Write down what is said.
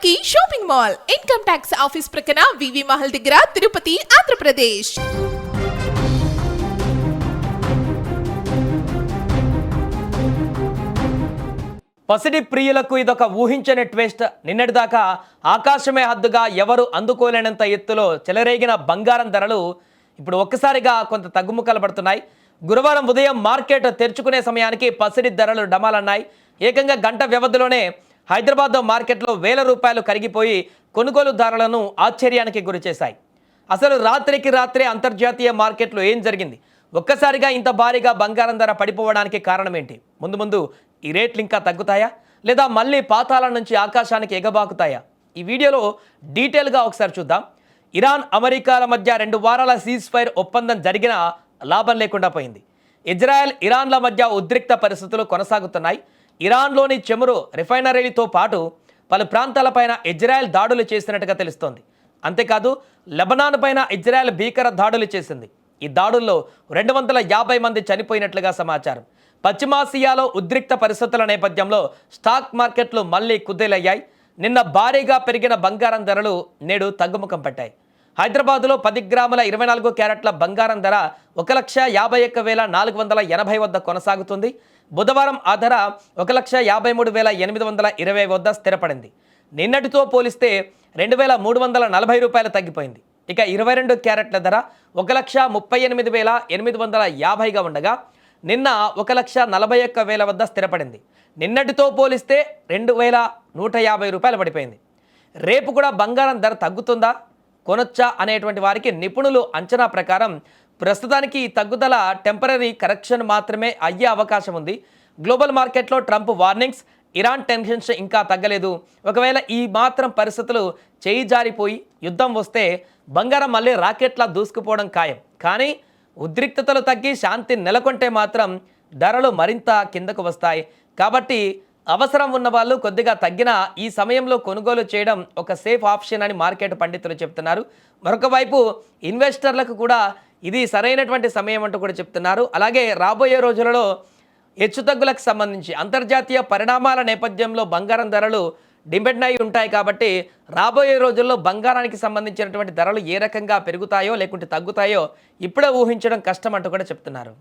కి shopping mall income tax office ప్రక్కన వివి మహల్ దగ్గర తిరుపతి ఆంధ్రప్రదేశ్. పసిడి ప్రియులకు ఇదొక ఊహించని ట్విస్ట్. నిన్నటిదాకా ఆకాశమే హద్దుగా ఎవరు అందుకోలేనంత ఎత్తులో చెలరేగిన బంగారం ధరలు ఇప్పుడు ఒక్కసారిగా కొంత తగ్గుముఖాలు పడుతున్నాయి. గురువారం ఉదయం మార్కెట్ తెరుచుకునే సమయానికి పసిడి ధరలు డమాలన్నాయి. ఏకంగా గంట వ్యవధిలోనే హైదరాబాద్ మార్కెట్లో వేల రూపాయలు కరిగిపోయి కొనుగోలుదారులను ఆశ్చర్యానికి గురిచేశాయి. అసలు రాత్రికి రాత్రే అంతర్జాతీయ మార్కెట్లో ఏం జరిగింది? ఒక్కసారిగా ఇంత భారీగా బంగారం ధర పడిపోవడానికి కారణం ఏంటి? ముందు ఈ రేట్లు ఇంకా తగ్గుతాయా, లేదా మళ్ళీ పాతాళం నుంచి ఆకాశానికి ఎగబాకుతాయా? ఈ వీడియోలో డీటెయిల్గా ఒకసారి చూద్దాం. ఇరాన్ అమెరికాల మధ్య 2 వారాల సీజ్ ఫైర్ ఒప్పందం జరిగినా లాభం లేకుండా పోయింది. ఇజ్రాయెల్ ఇరాన్ల మధ్య ఉద్రిక్త పరిస్థితులు కొనసాగుతున్నాయి. ఇరాన్లోని చమురు రిఫైనరీలతో పాటు పలు ప్రాంతాలపైన ఇజ్రాయెల్ దాడులు చేసినట్టుగా తెలుస్తోంది. అంతేకాదు లెబనాన్ పైన ఇజ్రాయెల్ భీకర దాడులు చేసింది. ఈ దాడుల్లో 250 మంది చనిపోయినట్లుగా సమాచారం. పశ్చిమాసియాలో ఉద్రిక్త పరిస్థితుల నేపథ్యంలో స్టాక్ మార్కెట్లు మళ్లీ కుదేలయ్యాయి. నిన్న భారీగా పెరిగిన బంగారం ధరలు నేడు తగ్గుముఖం పట్టాయి. హైదరాబాద్లో 10 గ్రాముల 24 క్యారెట్ల బంగారం ధర 1,51,480 వద్ద కొనసాగుతుంది. బుధవారం ఆ ధర 1,53,820 వద్ద స్థిరపడింది. నిన్నటితో పోలిస్తే 2,340 రూపాయలు తగ్గిపోయింది. ఇక 22 క్యారెట్ల ధర 1,38,850గా ఉండగా నిన్న 1,41,000 వద్ద స్థిరపడింది. నిన్నటితో పోలిస్తే 2,150 రూపాయలు పడిపోయింది. రేపు కూడా బంగారం ధర తగ్గుతుందా, కొనొచ్చా అనేటువంటి వారికి నిపుణులు అంచనా ప్రకారం ప్రస్తుతానికి ఈ తగ్గుదల టెంపరరీ కరెక్షన్ మాత్రమే అయ్యే అవకాశం ఉంది. గ్లోబల్ మార్కెట్లో ట్రంప్ వార్నింగ్స్, ఇరాన్ టెన్షన్స్ ఇంకా తగ్గలేదు. ఒకవేళ ఈ మాత్రం పరిస్థితులు చేయి జారిపోయి యుద్ధం వస్తే బంగారం మళ్ళీ రాకెట్లా దూసుకుపోవడం ఖాయం. కానీ ఉద్రిక్తతలు తగ్గి శాంతి నెలకొంటే మాత్రం ధరలు మరింత కిందకు వస్తాయి. కాబట్టి అవసరం ఉన్న వాళ్ళు కొద్దిగా తగ్గిన ఈ సమయంలో కొనుగోలు చేయడం ఒక సేఫ్ ఆప్షన్ అని మార్కెట్ పండితులు చెప్తున్నారు. మరొక వైపు ఇన్వెస్టర్లకు కూడా ఇది సరైనటువంటి సమయం అంటూ కూడా చెప్తున్నారు. అలాగే రాబోయే రోజులలో హెచ్చుతగ్గులకు సంబంధించి అంతర్జాతీయ పరిణామాల నేపథ్యంలో బంగారం ధరలు డిపెండ్ అయి ఉంటాయి. కాబట్టి రాబోయే రోజుల్లో బంగారానికి సంబంధించినటువంటి ధరలు ఏ రకంగా పెరుగుతాయో లేకుంటే తగ్గుతాయో ఇప్పుడే ఊహించడం కష్టం అంటూ కూడా చెప్తున్నారు.